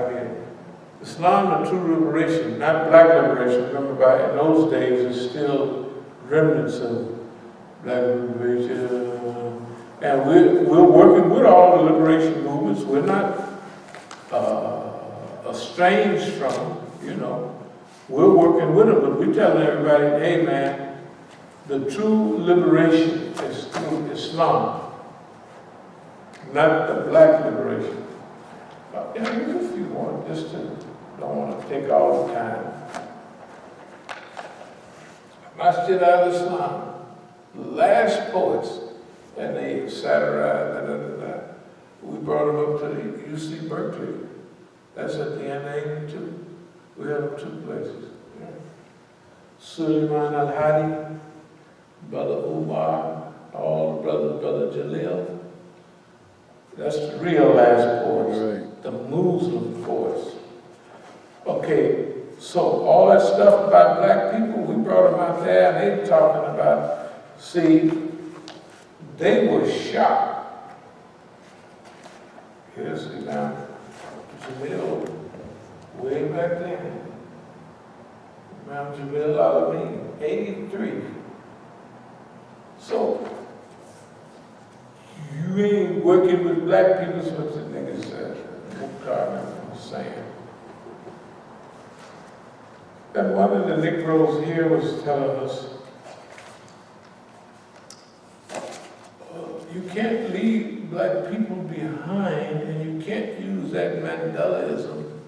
again. Islam, the true liberation, not black liberation. Remember, in those days, it's still remnants of black liberation. And we're working with all the liberation movements. We're not estranged from them, you know. We're working with them, but we're telling everybody, hey man, the true liberation is through Islam, not the black liberation. Yeah, here's a few more, just to, don't want to take all the time. Masjid al-Islam, the last poets, and they satirized, we brought them up to the UC Berkeley. That's at the end of 82. We have them two places. Yeah. Suleiman al-Hadi, Brother Umar, all the brothers, Brother Jalil. That's the real last poets, right. The Muslim poets. Okay, so all that stuff about black people, we brought them out there and they talking about, see, they were shocked. Here's Imam Jamil, way back then. Imam Jamil Alameen, 83. So, you ain't working with black people, is what the nigga said. Mukhtar was saying. And one of the Negroes here was telling us, you can't leave black people behind and you can't use that Mandelaism.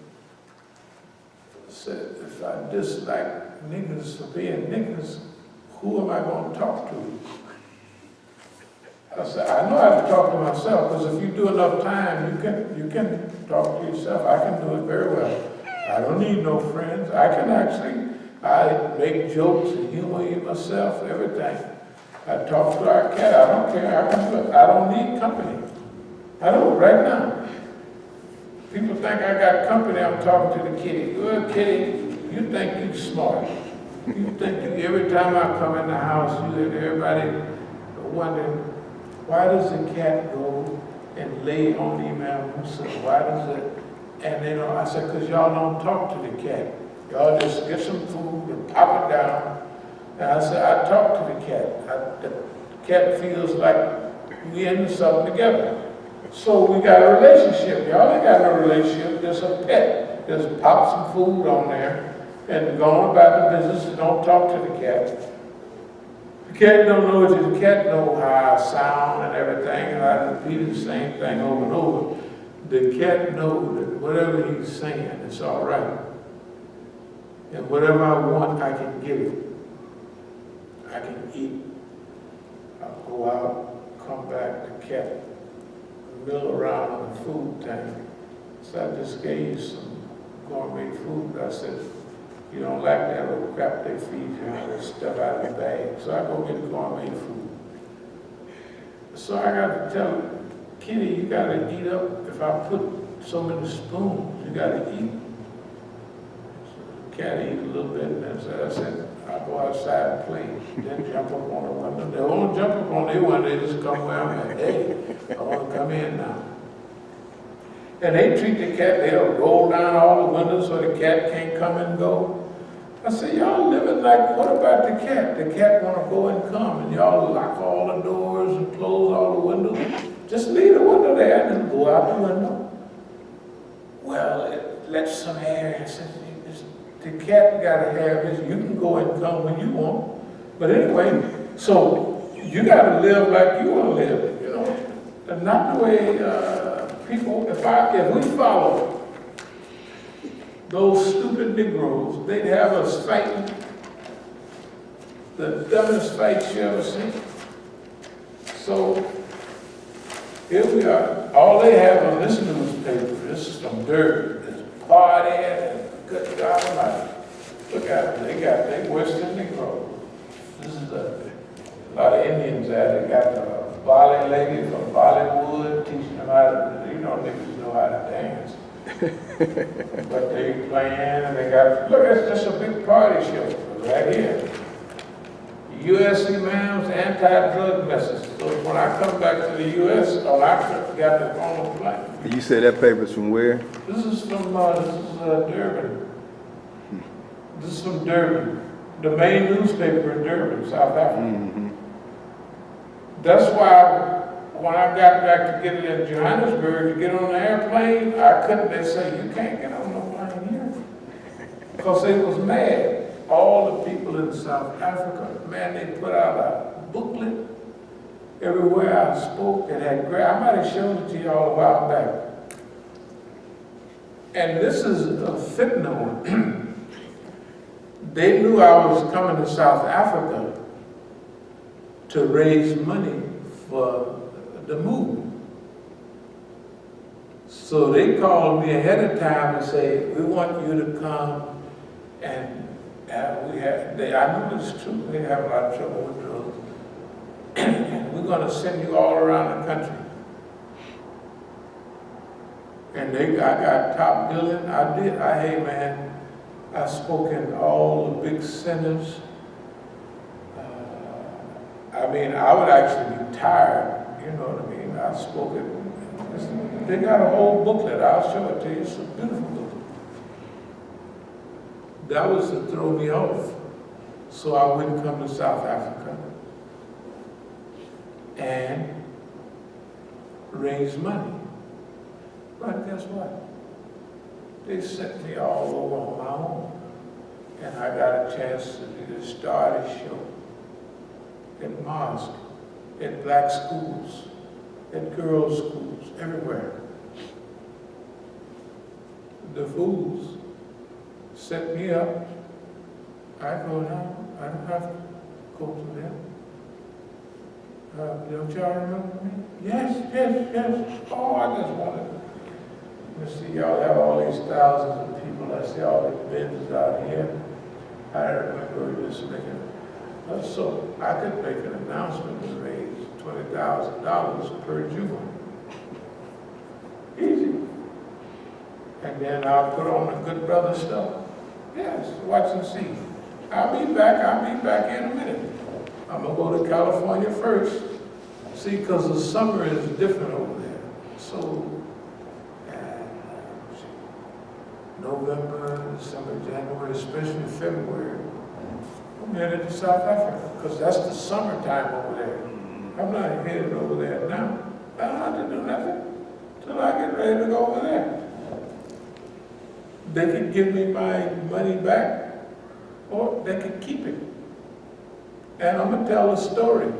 Said, if I dislike niggas for being niggas, who am I going to talk to? I said, I know how to talk to myself, because if you do enough time, you can talk to yourself. I can do it very well. I don't need no friends. I make jokes and humor myself, everything. I talk to our cat, I don't care, I can do it. I don't need company. I don't right now. People think I got company, I'm talking to the kitty. Well, kitty, you think you smart. You think every time I come in the house, you and everybody wondering, why does the cat go and lay on Imam Musa? Why does it? And I said, because y'all don't talk to the cat. Y'all just get some food and pop it down. And I said, I talk to the cat. The cat feels like we in something together. So we got a relationship. Y'all ain't got no relationship, just a pet. Just pop some food on there and go on about the business and don't talk to the cat. The cat don't know it, the cat know how I sound and everything, and I repeat the same thing over and over. The cat knows that whatever he's saying, it's all right. And whatever I want, I can give it. I can eat. I'll go out, come back, the cat mill around on the food tank. So I just gave you some gourmet food. I said, you don't like that little crap they feed you, that stuff out of the bag. So I go get gourmet food. So I got to tell her, Kitty, you got to eat up. If I put so many spoons, you got to eat. So the cat eat a little bit, and then I said, I'll go outside and play. Then jump up on the window. They won't jump up on their window, they just come where I'm at. Hey, I want to come in now. And they treat the cat, they'll roll down all the windows so the cat can't come and go. I said, y'all living like, what about the cat? The cat want to go and come, and y'all lock all the doors and close all the windows. Just leave the window there and go out the window. Well, it lets some air. I said, the cat got to have this. You can go and come when you want. But anyway, so you got to live like you want to live, you know. And not the way people, if we follow those stupid Negroes, they'd have us fighting the dumbest fights you ever seen. So here we are. All they have on this newspaper is some dirt. There's party and good God Almighty. Look at them. They worse than Negroes. This is a lot of Indians there. They got the Bali lady from Bollywood teaching them how to, you know, niggas know how to dance. But they playing and they got, look, it's just a big party show right here. U.S. Imam's anti-drug message. So when I come back to the U.S., I got it on the plane. You said that paper's from where? This is from Durban. This is from Durban, the main newspaper in Durban, South Africa. Mm-hmm. That's why when I got back to get it in Johannesburg to get on the airplane, I couldn't. They say, you can't get on no plane here. Because they was mad. All the people in South Africa, man, they put out a booklet everywhere I spoke. It had great, I might have shown it to you all a while back. And this is a fitna one. They knew I was coming to South Africa to raise money for the movement. So they called me ahead of time and say, we want you to come and I know it's true, they have a lot of trouble with drugs. And we're gonna send you all around the country. And I got top billing. Hey man, I spoke in all the big centers. I mean, I would actually be tired, you know what I mean? I spoke it. They got a whole booklet, I'll show it to you, it's a beautiful booklet. That was to throw me off, so I wouldn't come to South Africa and raise money. But guess what? They sent me all over on my own, and I got a chance to start a show at mosque, at black schools, at girls' schools, everywhere. The fools set me up. I go now. I don't have to go to them. Don't y'all remember me? Yes. Oh, I just wanted to see y'all have all these thousands of people. I see all the bins out here. I remember just making. So I could make an announcement to raise $20,000 per June. Easy. And then I'll put on the good brother stuff. Yes, watch and see. I'll be back in a minute. I'm gonna go to California first. See, because the summer is different over there. So, November, December, January, especially February, I'm headed to South Africa, because that's the summertime over there. I'm not headed over there now. I don't have to do nothing till I get ready to go over there. They could give me my money back, or they could keep it. And I'm gonna tell a story.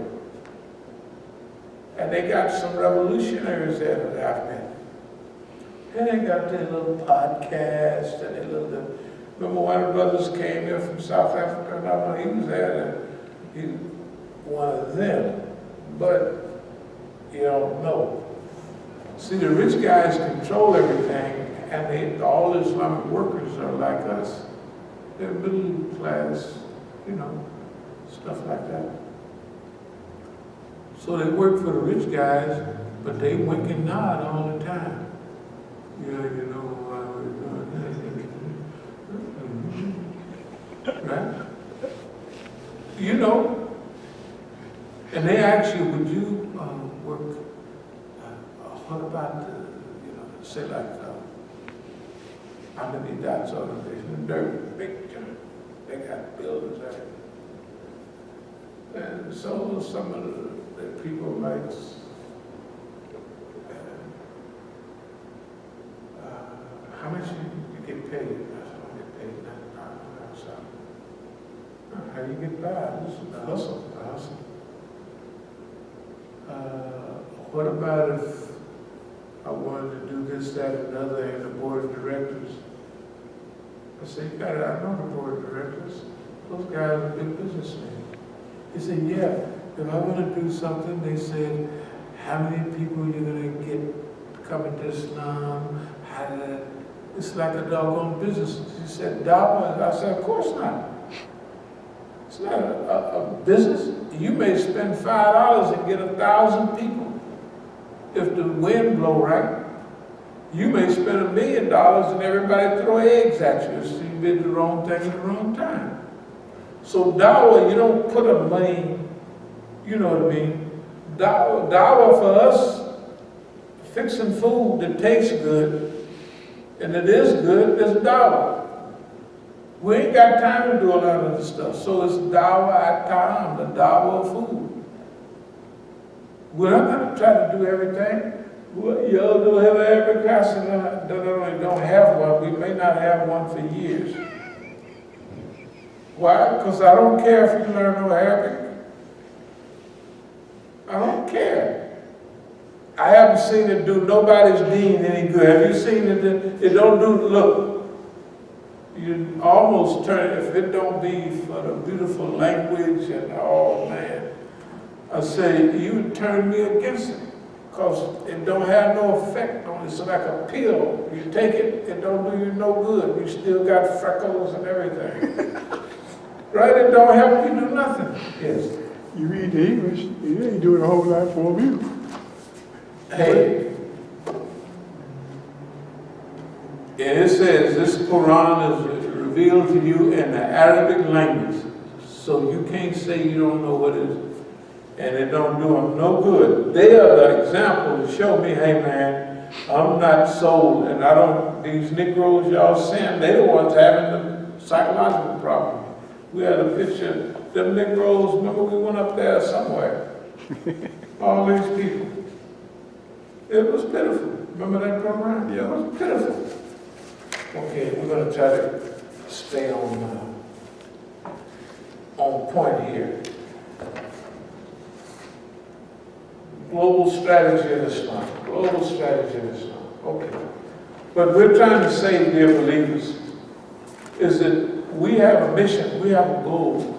And they got some revolutionaries there that I've met. And they got their little podcast and their little, remember one of the brothers came here from South Africa, and I know he was there, and he one of them. But you don't know. See, the rich guys control everything, and all the Islamic workers are like us. They're middle class, you know, stuff like that. So they work for the rich guys, but they wink and nod all the time. Yeah, you know why we're doing this. Right? You know. And they ask you, would you work, what about the, you know, say like, how many dots organization in Durban, big time. They got buildings there. And so some of the people might, how much you get paid? I said, I get paid $9 outside. How you get by? This is the hustle. What about if I wanted to do this, that, and another, and the board of directors? I said, you got it, I know the board of directors. Those guys are big businessmen. He said, yeah, if I want to do something, they said, how many people you're going to get coming to Islam? It's like a doggone business. He said, Dawah? I said, of course not. It's not a business. You may spend $5 and get 1,000 people. If the wind blow right, you may spend $1 million and everybody throw eggs at you. So you did the wrong thing at the wrong time. So dawah, you don't put a money, you know what I mean? Dawah for us, fixing food that tastes good, and it is good, is dawah. We ain't got time to do a lot of this stuff. So it's dawah at-ta'am, the dawah of food. We're not going to try to do everything. Y'all don't have an Arabic class, and don't have one. We may not have one for years. Why? Because I don't care if you learn no Arabic. I don't care. I haven't seen it do nobody's deen any good. Have you seen it? It don't do, look, you almost turn, if it don't be for the beautiful language and, oh man, I say, you turn me against it. Because it don't have no effect on it. It's like a pill. You take it, it don't do you no good. You still got freckles and everything. Right? It don't help you do nothing. Yes. You read the English, it ain't doing a whole lot for you. Hey. It says this Quran is revealed to you in the Arabic language. So you can't say you don't know what it is. And it don't do them no good. They are the example to show me, hey man, I'm not sold, and I don't, these Negroes y'all send, they the ones having the psychological problem. We had a picture, them Negroes, remember we went up there somewhere, all these people. It was pitiful. Remember that program? Yeah. It was pitiful. Okay, we're gonna try to stay on point here. Global strategy in Islam. Global strategy in Islam. Okay. But we're trying to say, dear believers, is that we have a mission, we have a goal.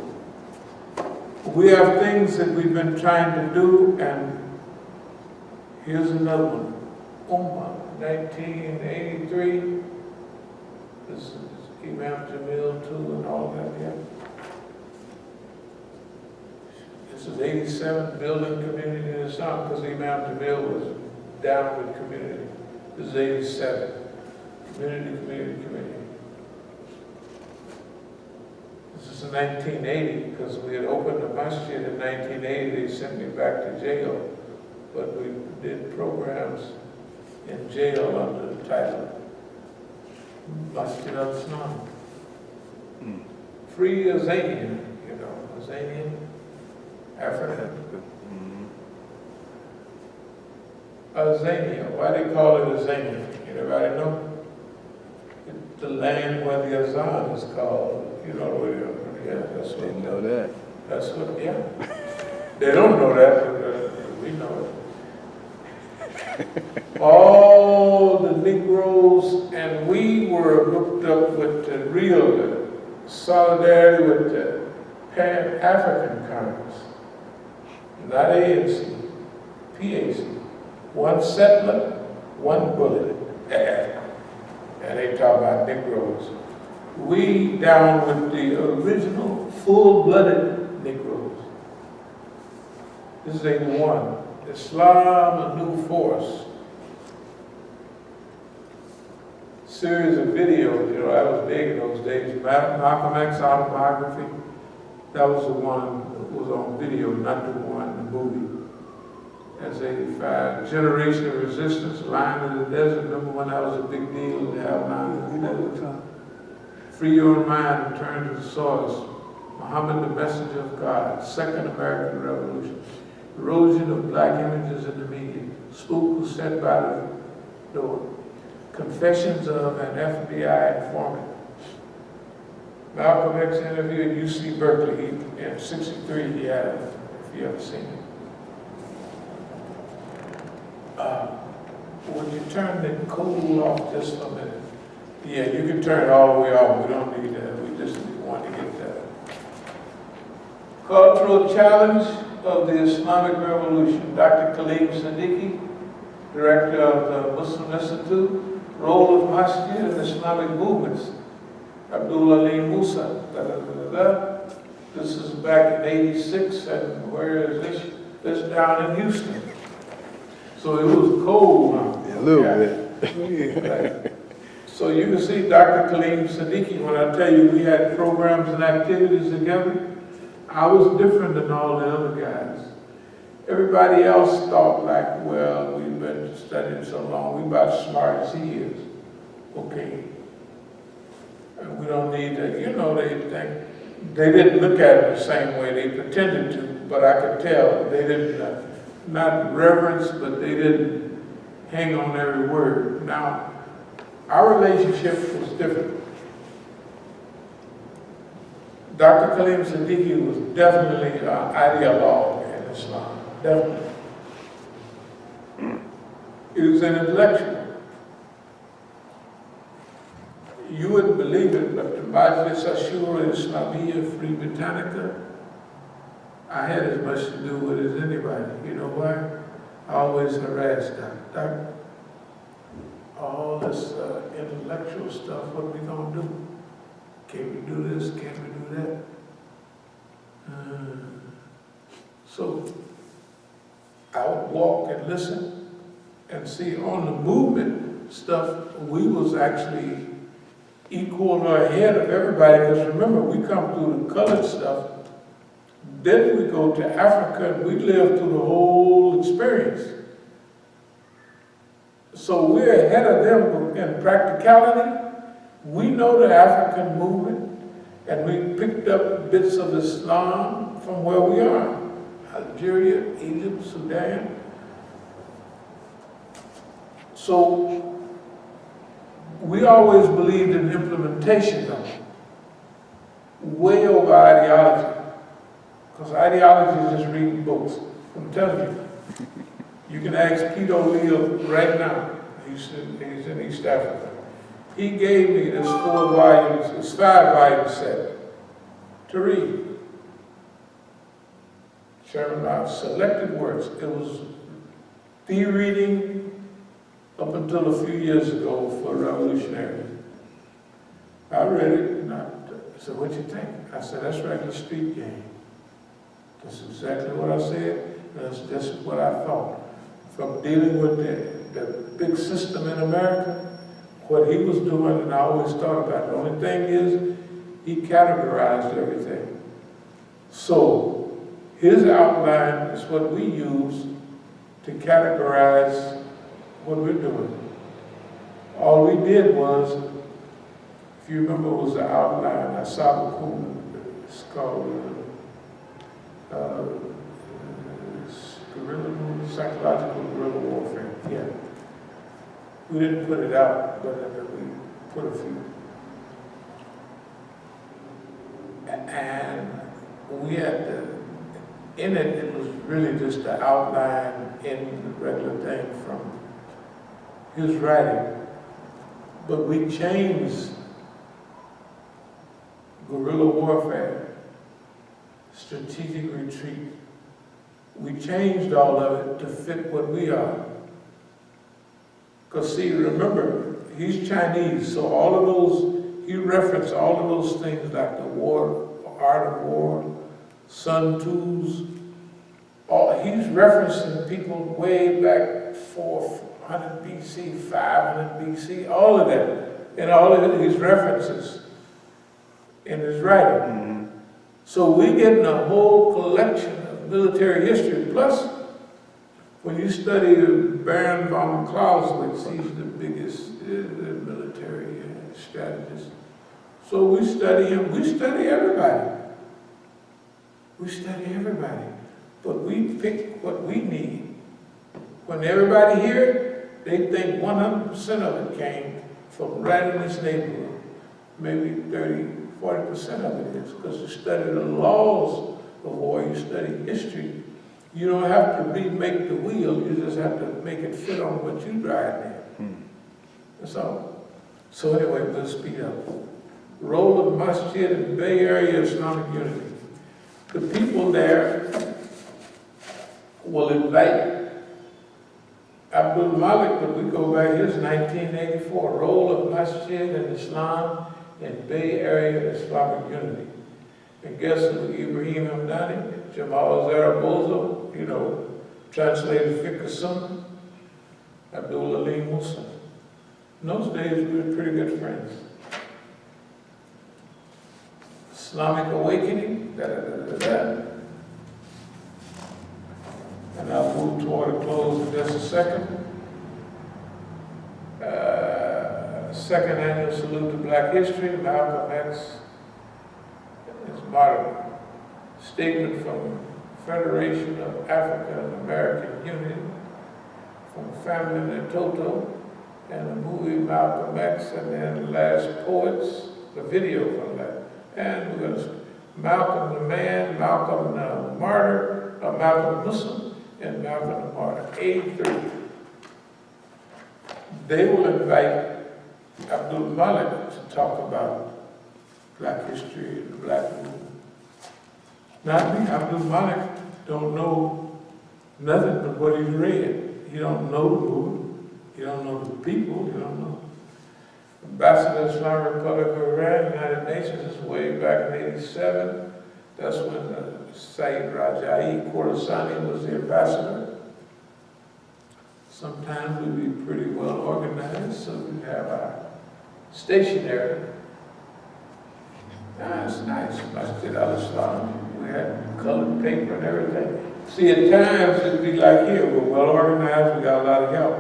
We have things that we've been trying to do, and here's another one. Ummah, 1983. This is Imam Jamil too and all that, yeah. This is 87, building community in Islam, because Imam Jamil was down with community. This is 87, community. This is in 1980, because we had opened the Masjid in 1980. They sent me back to jail, but we did programs in jail under the title Masjid al-Islam. Free Azanian, you know, Azanian. Africa. Azania. Why they call it Azania? Anybody know? It's the land where the Azan is called. You know what it is? Yeah, that's what. Didn't know that. That's what, yeah. They don't know that, but we know it. All the Negroes, and we were hooked up with the real solidarity with the Pan-African Congress. Not ANC, PAC. One settler, one bullet. And they talk about Negroes. We down with the original full-blooded Negroes. This is 81. Islam, a new force. Series of videos, you know, that was big in those days. Malcolm X autobiography, that was the one that was on video, not the one in the movie. That's 85. Generation of Resistance, Line in the Desert. Remember when that was a big deal to have Line in the Desert? Free Your Mind, Return to the Source. Muhammad, the Messenger of God. Second American Revolution. Erosion of black images in the media. Spook was set by the door. Confessions of an FBI informant. Malcolm X interview at UC Berkeley in '63. He had it, if you ever seen it. Would you turn the cool off just for a minute? Yeah, you can turn it all the way off. We don't need that. We just want to get that. Cultural challenge of the Islamic Revolution. Dr. Khalid Siddiqui, director of the Muslim Institute. Role of Masjid in Islamic movements. abdul-alim Musa. This is back in '86, and where is this? This down in Houston. So it was cold, huh? A little bit. Like So you can see Dr. Kaleem Siddiqui, when I tell you we had programs and activities together, I was different than all the other guys. Everybody else thought like, well, we've been studying so long, we about as smart as he is. Okay. And we don't need to, you know, they didn't look at it the same way, they pretended to, but I could tell they didn't, not reverence, but they didn't hang on every word. Now, our relationship was different. Dr. Kaleem Siddiqui was definitely an ideologue in Islam, definitely. He was an intellectual. You wouldn't believe it, but the Masjid Islamiyya Free Britannica, I had as much to do with it as anybody. You know why? I always harassed Doc. All this intellectual stuff, what we gonna do? Can we do this? Can we do that? So I would walk and listen and see on the movement stuff, we was actually equal or ahead of everybody, because remember, we come through the colored stuff, then we go to Africa and we live through the whole experience. So we're ahead of them in practicality. We know the African movement, and we picked up bits of Islam from where we are. Algeria, Egypt, Sudan. So we always believed in implementation though, way over ideology. Because ideology is just reading books. I'm telling you. You can ask Pete O'Leal right now. He's in East Africa. He gave me this 5-volume set to read. Chairman Mao, selected works. It was the reading up until a few years ago for revolutionaries. I read it and I said, what you think? I said, that's regular street game. That's exactly what I said. That's just what I thought. From dealing with the big system in America, what he was doing, and I always thought about it. The only thing is, he categorized everything. So, his outline is what we use to categorize what we're doing. All we did was, if you remember, it was the outline, As-Sabiqun, it's called psychological guerrilla warfare. Yeah. We didn't put it out, but we put a few. And we had in it, it was really just the outline in the regular thing from his writing. But we changed guerrilla warfare, strategic retreat. We changed all of it to fit what we are. Because see, remember, he's Chinese, so all of those, he referenced all of those things like the war, art of war, Sun Tzu's, he's referencing people way back 400 BC, 500 BC, all of that. And all of his references in his writing. Mm-hmm. So we're getting a whole collection of military history. Plus, when you study Baron von Clausewitz, he's the biggest military strategist. So we study him, we study everybody. We study everybody. But we pick what we need. When everybody hear it, they think 100% of it came from right in this neighborhood. Maybe 30–40% of it is, because you study the laws of war, you study history. You don't have to remake the wheel, you just have to make it fit on what you drive in. That's all. So anyway, we'll speed up. Role of Masjid in Bay Area Islamic unity. The people there will invite Abdul Malik, but we go back, here's 1984, role of Masjid in Islam in Bay Area Islamic unity. And guess who? Ibrahim Hamdani, Jamal Zaragoza, you know, translated Fiqh Sunnah, abdul-alim Musa. In those days, we were pretty good friends. Islamic awakening, and I'll move toward a close in just a second. Second annual salute to Black history, Malcolm X, his motto, statement from Federation of African American Unity, from Family Toto, and the movie Malcolm X, and then Last Poets, the video from that. And we're going to Malcolm the Man, Malcolm the Martyr, Malcolm Musa, and Malcolm the Martyr, age 30. They will invite abdul-Alim to talk about Black history and the Black movement. Not me, abdul-Alim don't know nothing but what he's read. He don't know the movement, he don't know the people, he don't know. Ambassador of the Islamic Republic of Iran, United Nations, is way back in '87. That's when Saeed Raja'i Khorassani was the ambassador. Sometimes we'd be pretty well organized, so we'd have our stationery. It's nice, Masjid al-Islam. We had colored paper and everything. See, at times it'd be like here, we're well organized, we got a lot of help.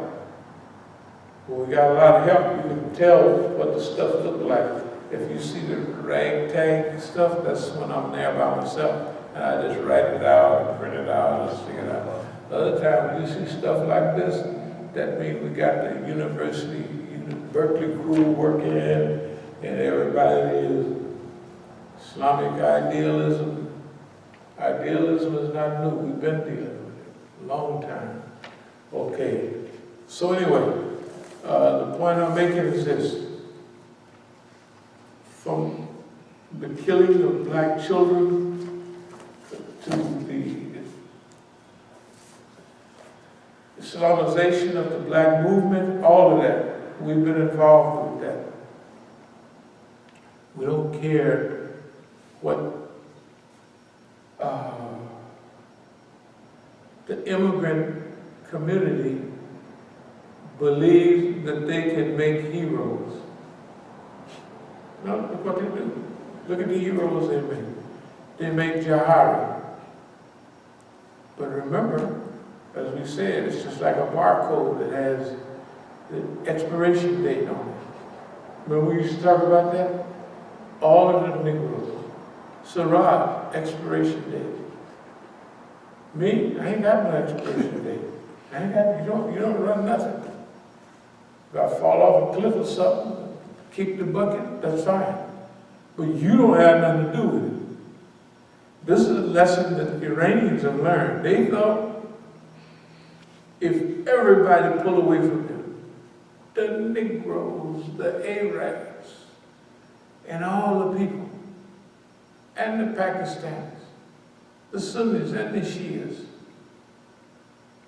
When we got a lot of help, you can tell what the stuff looked like. If you see the ragtag stuff, that's when I'm there by myself. And I just write it out and print it out and stick it out. Other times when you see stuff like this, that means we got the university, Berkeley crew working, and everybody is Islamic idealism. Idealism is not new. We've been dealing with it a long time. Okay. So anyway, the point I'm making is this. From the killing of Black children to the Islamization of the Black movement, all of that, we've been involved with that. We don't care what the immigrant community believes that they can make heroes. No, look what they do. Look at the heroes they make. They make jihadi. But remember, as we said, it's just like a barcode that has the expiration date on it. Remember we used to talk about that? All of the Negroes. Sarah, expiration date. Me, I ain't got no expiration date. I ain't got, you don't run nothing. If I fall off a cliff or something, kick the bucket, that's fine. But you don't have nothing to do with it. This is a lesson that the Iranians have learned. They thought if everybody pull away from them, the Negroes, the Arabs, and all the people, and the Pakistanis, the Sunnis and the Shias,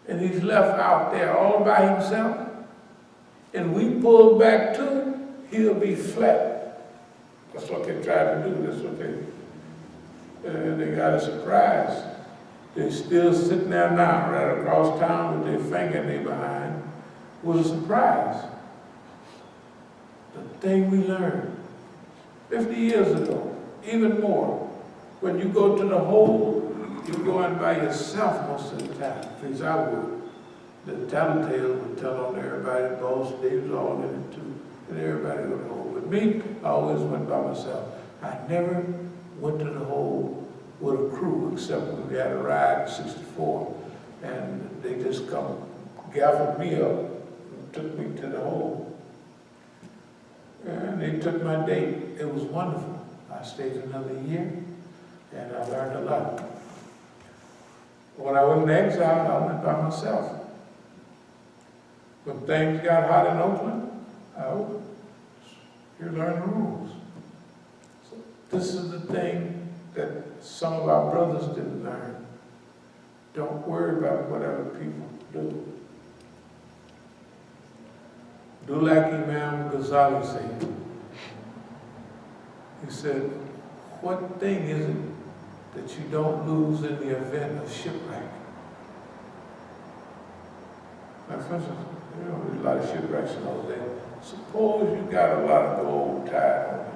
and he's left out there all by himself, and we pull back too, he'll be flat. That's what they tried to do. That's what they got a surprise. They're still sitting there now, right across town with their finger in their behind, with a surprise. The thing we learned 50 years ago, even more, when you go to the hole, you're going by yourself most of the time. At least I would. The tattletale would tell on everybody, boss, they was all in it too, and everybody would hold. But me, I always went by myself. I never went to the hole with a crew, except when we had a ride in '64, and they just come gathered me up and took me to the hole. And they took my date. It was wonderful. I stayed another year, and I learned a lot. When I went in exile, I went by myself. When things got hot in Oakland, you learn the rules. So this is the thing that some of our brothers didn't learn. Don't worry about what other people do. Do like Imam Ghazali said. He said, what thing is it that you don't lose in the event of shipwreck? Like for instance, there's a lot of shipwrecks in those days. Suppose you got a lot of gold tied on it,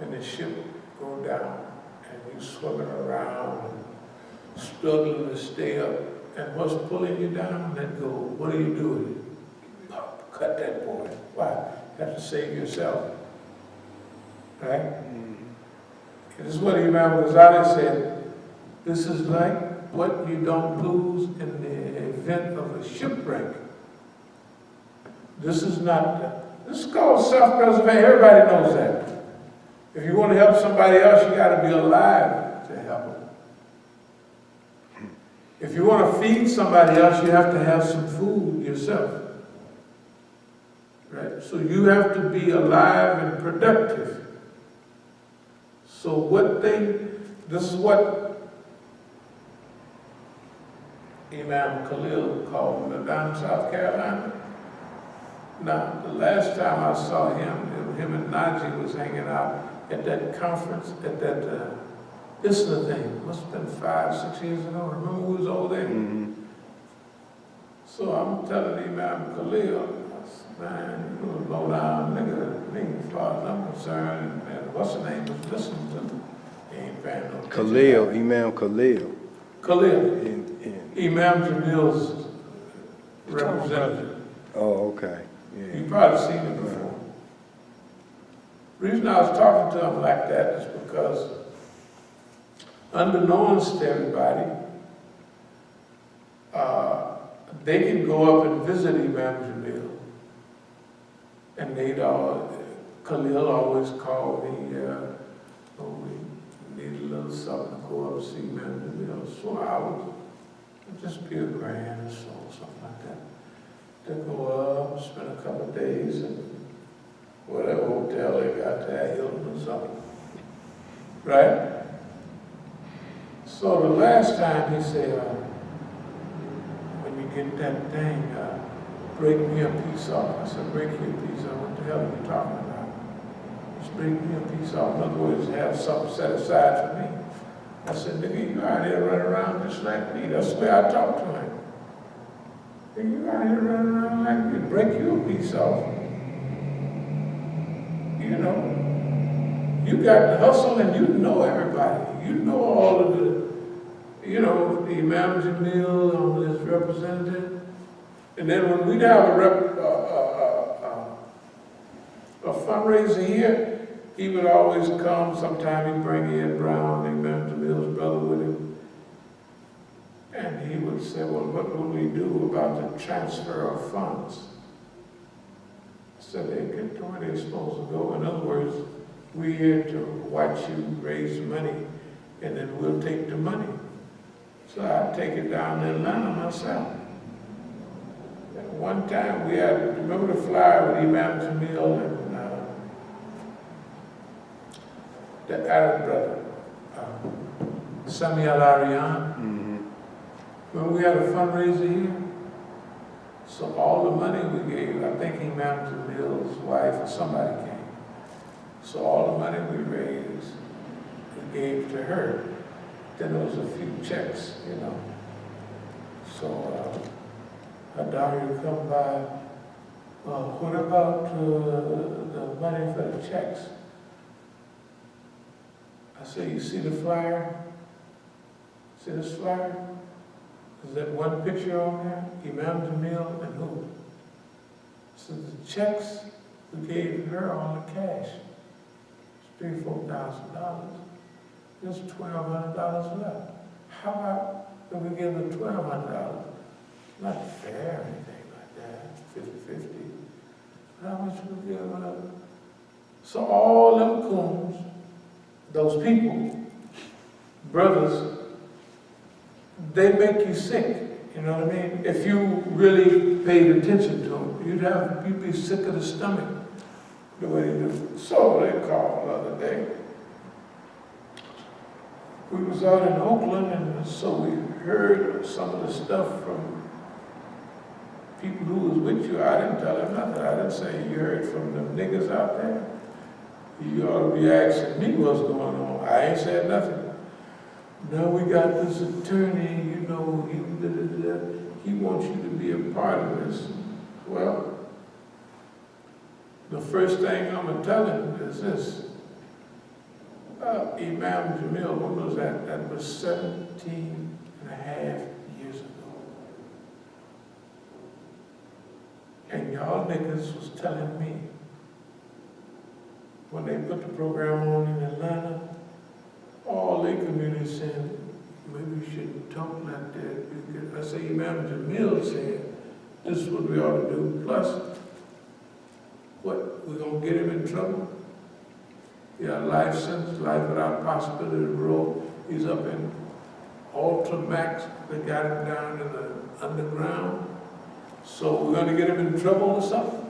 and the ship go down, and you swimming around and struggling to stay up, and what's pulling you down? That gold. What do you do with it? Pop, cut that boy. Why? You have to save yourself. Right? Mm-hmm. This is what Imam Ghazali said. This is like what you don't lose in the event of a shipwreck. This is called self-preservation. Everybody knows that. If you want to help somebody else, you got to be alive to help them. If you want to feed somebody else, you have to have some food yourself. Right? So you have to be alive and productive. So this is what Imam Khalil called me down in South Carolina. Now, the last time I saw him and Najee was hanging out at that conference, at that ISNA thing. Must have been 5-6 years ago. Remember we was over there? Mm-hmm. So I'm telling Imam Khalil, man, you a low down nigga, me, as far as I'm concerned, and what's the name was listening to me. He ain't paying no Khalil, Imam Khalil. Khalil. Imam Jamil's representative. Oh, okay. Yeah. You've probably seen it before. The reason I was talking to him like that is because, unbeknownst to everybody, they can go up and visit Imam Jamil. And Khalil always called me, we need a little something to go up and see Imam Jamil. So I would just be $1,000 or so, something like that. To go up, spend a couple of days in whatever hotel they got there, Hilton or something. Right? So the last time he said, when you get that thing, break me a piece off. I said, break you a piece off? What the hell are you talking about? Just break me a piece off. In other words, have something set aside for me. I said, nigga, you out here running around just like me. That's the way I talk to him. Nigga, you out here running around like me. Break you a piece off. You know, you got the hustle and you know everybody. You know all of the, the Imam Jamil on his representative. And then when we'd have a fundraiser here, he would always come. Sometime he'd bring Ed Brown, Imam Jamil's brother, with him. And he would say, well, what will we do about the transfer of funds? So they get to where they're supposed to go. In other words, we're here to watch you raise money, and then we'll take the money. So I'd take it down to Atlanta myself. One time we had, remember the flyer with Imam Jamil and the Arab brother, Sami Al-Arian? Mm-hmm. When we had a fundraiser here, so all the money we gave, I think Imam Jamil's wife or somebody came. So all the money we raised, we gave to her. Then there was a few checks, So her daughter would come by, what about the money for the checks? I said, you see the flyer? See this flyer? Is that one picture on there? Imam Jamil and who? So the checks, we gave her all the cash. It's $3,000-4,000. There's $1,200 left. How about if we give them $1,200? Not fair or anything like that, 50-50. How much we give them? So all them coons, those people, brothers, they make you sick, you know what I mean? If you really paid attention to them, you'd be sick of the stomach the way they do. So they called the other day. We was out in Oakland, and so we heard some of the stuff from people who was with you. I didn't tell them nothing. I didn't say you heard from them niggas out there. You ought to be asking me what's going on. I ain't said nothing. Now we got this attorney, he wants you to be a part of this. Well, The first thing I'm gonna tell him is this. Imam Jamil, when was that? That was 17 and a half years ago. And y'all niggas was telling me, when they put the program on in Atlanta, all their community said, maybe we shouldn't talk like that. I say, Imam Jamil said, this is what we ought to do. Plus, what, we're gonna get him in trouble? Yeah, life sentence, life without possibility of parole. He's up in Ultramax. They got him down in the underground. So we're gonna get him in trouble or something?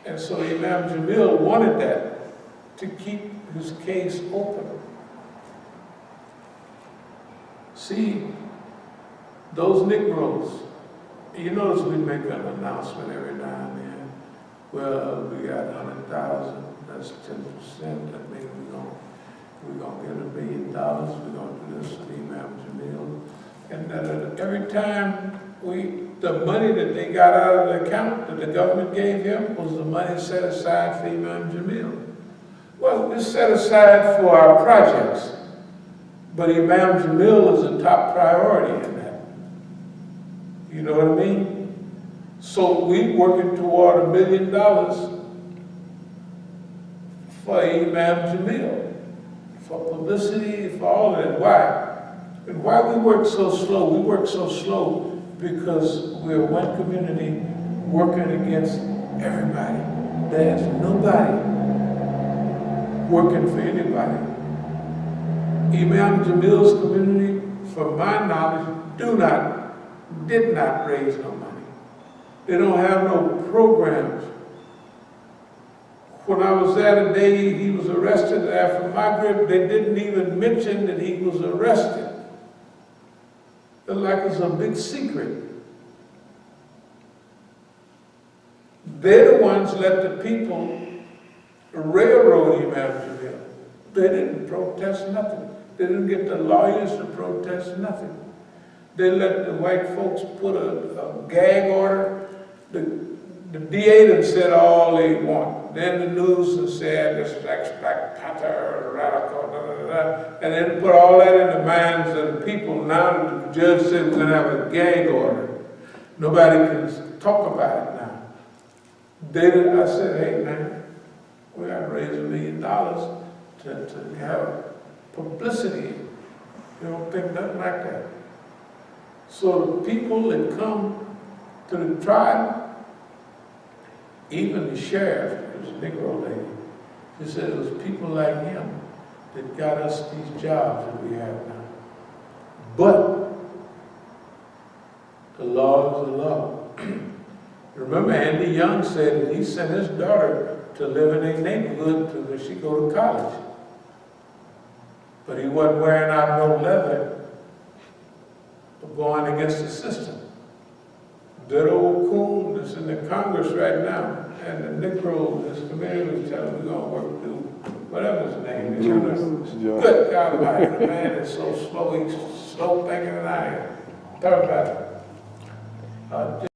And so Imam Jamil wanted that to keep his case open. See, those Negroes, you notice we make an announcement every now and then. Well, we got 100,000, that's 10%. That means we're gonna get $1 million. We're gonna do this for Imam Jamil. And every time the money that they got out of the account that the government gave him was the money set aside for Imam Jamil. Well, it's set aside for our projects, but Imam Jamil is a top priority in that. You know what I mean? So we working toward $1 million for Imam Jamil, for publicity, for all of that. Why? And why we work so slow? We work so slow because we're one community working against everybody. There's nobody working for anybody. Imam Jamil's community, from my knowledge, did not raise no money. They don't have no programs. When I was there the day he was arrested after Maghrib, they didn't even mention that he was arrested. It's like it's a big secret. They're the ones let the people railroad Imam Jamil. They didn't protest nothing. They didn't get the lawyers to protest nothing. They let the white folks put a gag order. The DA done said all they want. Then the news has said this is Black Panther, radical, and then put all that in the minds of the people. Now the judge said we're gonna have a gag order. Nobody can talk about it now. I said, hey man, we gotta raise $1 million to have publicity. You don't think nothing like that. So the people that come to the trial, even the sheriff, it was a Negro lady, she said it was people like him that got us these jobs that we have now. But the law is the law. Remember, Andy Young said that he sent his daughter to live in a neighborhood till she go to college. But he wasn't wearing out no leather or going against the system. That old coon that's in the Congress right now, and the Negro, this community was telling him we're going to work through whatever his name is. Good God Almighty, the man is so slow, he's slow thinking than I am. Talk about it.